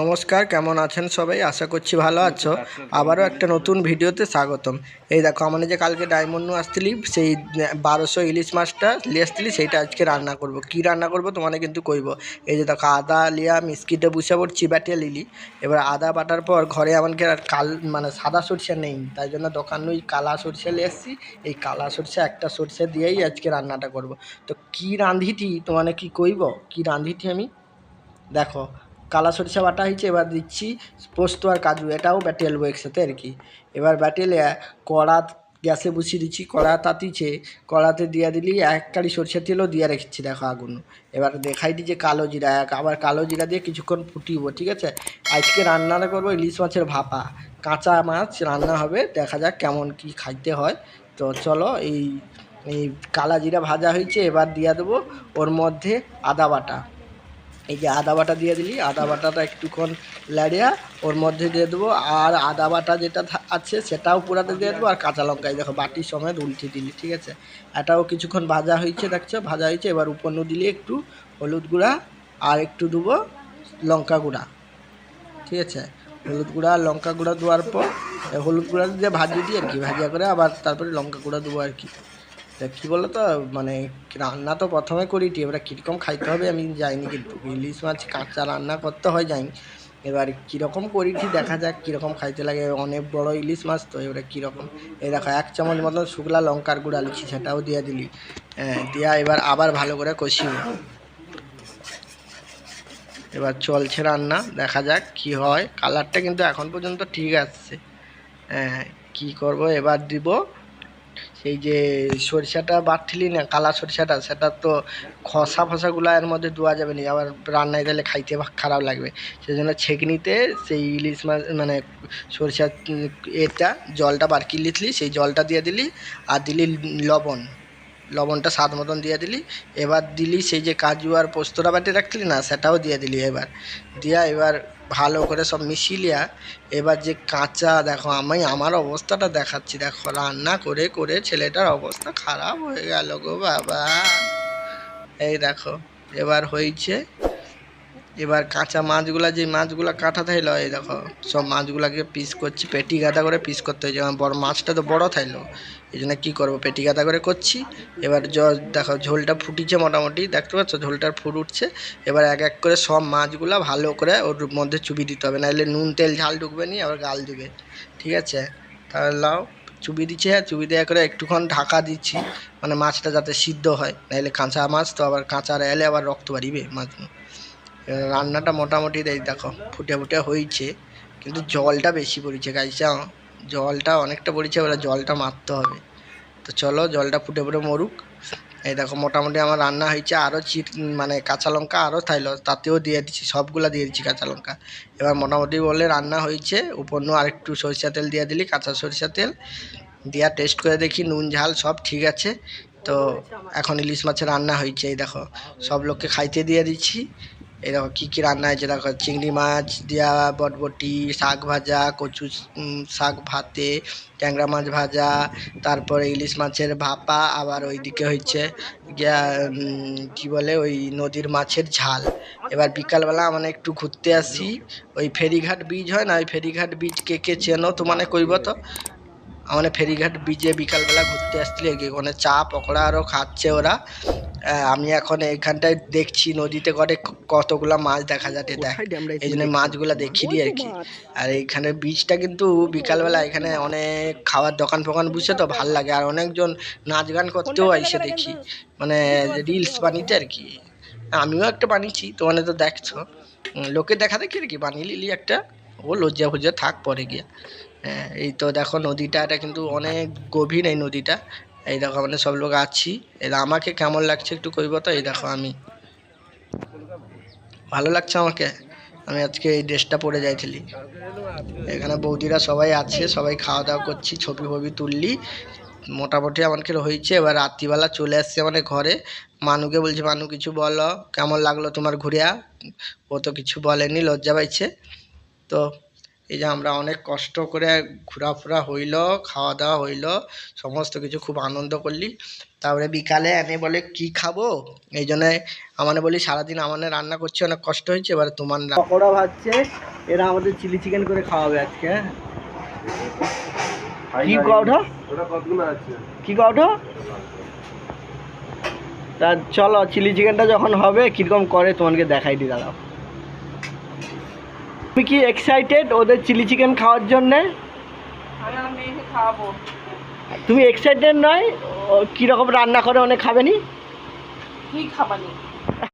নমস্কার, কেমন আছেন সবাই? আশা করছি ভালো আছো। আবারও একটা নতুন ভিডিওতে স্বাগতম। এই দেখো, মানে যে কালকে ডায়মন্ড আসছিলি সেই 1200 ইলিশ মাছটা নিয়ে আসছিলি, সেইটা আজকে রান্না করব। কি রান্না করব তোমাকে কিন্তু কইব। এই যে দেখো, আদা লিয়া মিক্সিতে বসে পড়ছি, বাটিয়ে লিলি। এবার আদা বাটার পর ঘরে আমাকে আর মানে সাদা সরষে নেই, তাই জন্য দোকান ওই কালা সরষে নিয়ে এসেছি। এই কালা সরষে একটা সরষে দিয়েই আজকে রান্নাটা করব। তো কি রাঁধিটি তোমাকে কি কইব, কি রাঁধিটি আমি দেখো। কালা সরিষা বাটা হয়েছে, এবার দিচ্ছি পোস্ত আর কাজু, এটাও ব্যাটে নেবো একসাথে আর কি। এবার ব্যাটে কড়া গ্যাসে বসিয়ে দিচ্ছি, কড়া তাতিছে, কড়াতে দিয়ে দিলি এক কাড়ি সরষের তেলও দিয়ে রেখেছি দেখো আগুন। এবার দেখাই দিই যে কালো জিরা, আবার কালো জিরা দিয়ে কিছুক্ষণ ফুটিব, ঠিক আছে। আজকে রান্নাটা করবো ইলিশ মাছের ভাপা, কাঁচা মাছ রান্না হবে, দেখা যাক কেমন কি খাইতে হয়। তো চলো, এই এই কালা জিরা ভাজা হয়েছে, এবার দিয়ে দেবো ওর মধ্যে আদা বাটা। এই যে আদা বাটা দিয়ে দিলি, আদা বাটাটা একটুক্ষণ লাড়িয়া ওর মধ্যে দিয়ে দেবো, আর আদা বাটা যেটা আছে সেটাও পুরাতে দিয়ে দেবো, আর কাঁচা লঙ্কা এই দেখো বাটির সমেত উল্টে দিলি, ঠিক আছে। এটাও কিছুক্ষণ ভাজা হয়েছে, দেখছো ভাজা হয়েছে। এবার উপন্য দিলি একটু হলুদ গুঁড়া, আর একটু দেবো লঙ্কা গুঁড়া, ঠিক আছে। হলুদ গুঁড়া আর লঙ্কা গুঁড়া দেওয়ার পর হলুদ গুঁড়া দিয়ে ভাজিয়ে দিই আর কি, ভাজিয়া করে আবার তারপরে লঙ্কা গুঁড়া দেবো আর কি। তা কী বলো তো, মানে রান্না তো প্রথমে করিটি, এবার কীরকম খাইতে হবে আমি জানি, কিন্তু ইলিশ মাছ কাঁচা রান্না করতে হয় জানি। এবার কীরকম করিটি দেখা যাক কীরকম খাইতে লাগে, অনেক বড় ইলিশ মাছ তো। এবারে কীরকম, এই দেখো 1 চামচ মতন শুকলা লঙ্কার গুঁড়া লিখি, সেটাও দিয়ে দিলি। হ্যাঁ, দিয়া এবার আবার ভালো করে কষিয়ে, এবার চলছে রান্না, দেখা যাক কি হয়। কালারটা কিন্তু এখন পর্যন্ত ঠিক আসছে। হ্যাঁ, কী করব, এবার দিব সেই যে সরিষাটা বাটছিলি না, কালা সরিষাটা, সেটা তো খসা ফসাগুলো এর মধ্যে দেওয়া যাবে না, আবার রান্নায় দিলে খাইতে খারাপ লাগবে। সেই জন্য ছেঁকনিতে সেই ইলিশ মাছ মানে সরিষার এটা জলটা বার করে লিখলি, সেই জলটা দিয়ে দিলি, আর দিলি লবণ, লবণটা স্বাদ মতন দিয়ে দিলি। এবার দিলি সেই যে কাজু আর পোস্তটা বাটে রাখলি না, সেটাও দিয়ে দিলি। এবার দিয়া এবার ভালো করে সব মিশিয়ে লিয়া, এবার যে কাঁচা দেখো, আমি আমার অবস্থাটা দেখাচ্ছি দেখো, রান্না করে করে ছেলেটার অবস্থা খারাপ হয়ে গেল গো বাবা। এই দেখো এবার হয়েছে। এবার কাঁচা মাছগুলা, যে মাছগুলা কাটা থাইলো, এই দেখো সব মাছগুলাকে পিস করছি, পেটি গাদা করে পিস করতে হয়েছে, কারণ বড় মাছটা তো বড় থাইলো, এই জন্য কী করবো, পেটি গাদা করে করছি। এবার দেখো ঝোলটা ফুটিছে মোটামুটি, দেখতে পাচ্ছ ঝোলটার ফুট উঠছে। এবার এক এক করে সব মাছগুলা ভালো করে ওর মধ্যে চুবি দিতে হবে, নাহলে নুন তেল ঝাল ঢুকবে নি, আবার গাল দিবে, ঠিক আছে। তাহলে লাও, চুবি দিচ্ছে, আর চুবি দেওয়া করে একটুক্ষণ ঢাকা দিচ্ছি, মানে মাছটা যাতে সিদ্ধ হয়, নাহলে কাঁচা মাছ তো, আবার কাঁচা এলে আবার রক্ত বাড়িবে মাছ। রান্নাটা মোটামুটি দেখো ফুটে ফুটে হয়েছে, কিন্তু জলটা বেশি পড়েছে গাইছা, জলটা অনেকটা পড়েছে, এবার জলটা মারতে হবে। তো চলো জলটা ফুটে ফুটে মরুক। এই দেখো মোটামুটি আমার রান্না হয়েছে, আরও মানে কাঁচা লঙ্কা আরও থাইলো, তাতেও দিয়ে দিচ্ছি, সবগুলা দিয়ে দিচ্ছি কাঁচা লঙ্কা। এবার মোটামুটি বলে রান্না হয়েছে, উপন্য আরেকটু সরিষা তেল দিয়ে দিলি, কাঁচা সরিষা তেল দিয়া টেস্ট করে দেখি নুন ঝাল সব ঠিক আছে। তো এখন ইলিশ মাছের রান্না হয়েছে, এই দেখো সব লোককে খাইতে দিয়ে দিচ্ছি। এই দেখো কী কী রান্না হয়েছে দেখো, চিংড়ি মাছ দিয়া বটবটি, শাক ভাজা, কচু শাক ভাতে, ট্যাংরা মাছ ভাজা, তারপরে ইলিশ মাছের ভাপা, আবার ওইদিকে হচ্ছে গিয়া কী বলে ওই নদীর মাছের ঝাল। এবার বিকালবেলা মানে একটু ঘুরতে আসি, ওই ফেরিঘাট ব্রিজ হয় না, ওই ফেরিঘাট ব্রিজ কে কে চেনো তো মানে কইব তো। আমাদের ফেরিঘাট ব্রিজে বিকালবেলা ঘুরতে আসছিল, ওখানে চা পকোড়া আরও খাচ্ছে ওরা। আমি এখন এইখানটায় দেখছি নদীতে করে কতগুলা মাছ দেখা যাচ্ছে, দেখ এই জন্য মাছগুলা দেখিয়ে দিই আর কি। আর এইখানে বীজটা কিন্তু বিকালবেলা এখানে অনেক খাওয়ার দোকান ফোকান বসে, তো ভাল লাগে, আর অনেকজন নাচ গান করতেও আইসে দেখি, মানে রিলস বানিতে আর কি। আমিও একটা বানিয়েছি, তোমাদের তো দেখছো, লোকে দেখা দেখি আর কি বানিয়ে নিলি একটা, ও লজ্জা ফজ্জা থাক পরে গিয়া। হ্যাঁ, এই তো দেখো নদীটা, এটা কিন্তু অনেক গভীর এই নদীটা। এই দেখো মানে সব লোক আছি, এরা আমাকে কেমন লাগছে একটু কইব তো। এই দেখো আমি ভালো লাগছে আমাকে, আমি আজকে এই ড্রেসটা পরে যাইছিলি। এখানে বৌদিরা সবাই আছে, সবাই খাওয়া দাওয়া করছি, ছবি ফবি তুললি, মোটামুটি আমাকে হয়েছে। এবার রাত্রিবেলা চলে আসছে মানে ঘরে, মানুকে বলছি মানু কিছু বলো, কেমন লাগলো তোমার ঘুরিয়া। ও তো কিছু বলেনি, লজ্জা পাইছে। তো এই যে আমরা অনেক কষ্ট করে ঘোরাফেরা হইলো, খাওয়া দাওয়া হইলো, সমস্ত কিছু খুব আনন্দ করলি। তারপরে বিকালে এনে বলে কি খাবো, এই জন্য আমানে বলি সারাদিন আমানে রান্না করছে, অনেক কষ্ট হয়েছে, এবারে তোমার পকোড়া ভাজছে, এরা আমাদের চিলি চিকেন করে খাওয়াবে আজকে। কি কাউঠা কি কাউঠা তা চলো চিলি চিকেনটা যখন হবে কীরকম করে তোমাকে দেখাই দি দাঁড়াও। তুমি কি এক্সাইটেড ওদের চিলি চিকেন খাওয়ার জন্যে? তুমি এক্সাইটেড নয়? কীরকম রান্না করে অনেক খাবে নি? কি খাবানি?